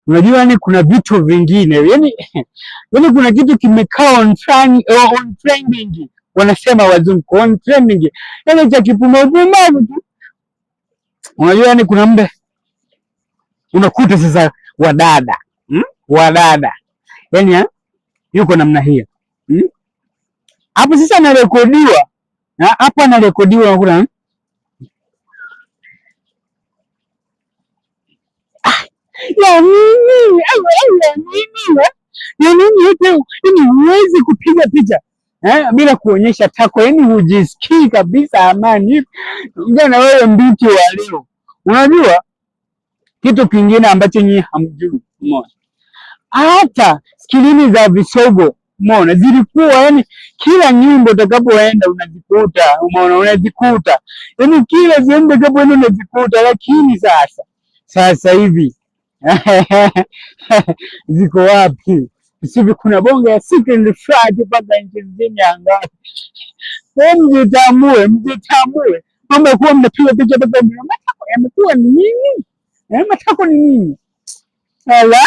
Unajua yani kuna vitu vingine yani kuna kitu kimekaa on trending, wanasema wazungu on trending, yani cha kipumbavu tu. Unajua yani kuna mbe unakuta sasa wadada yani yuko namna hiyo hapo sasa anarekodiwa hapo, unakuta ya nini yani huwezi kupiga picha bila kuonyesha tako, yani hujisikii kabisa amani na wewe mbiti wa leo. Unajua kitu kingine ambacho nyinyi hamjui, umeona, hata skilini za visogo umeona zilikuwa yani kila nyimbo utakapoenda unazikuta, umeona, yani kila sehemu utakapoenda unazikuta, lakini sasa hivi ziko wapi? Sivi kuna bonge ya secret flight mpaka nchi zingine angapi. Mjitambue mambo kuwa mnapiga picha mpaka matako yamekuwa ni nini? Matako ni nini? Ala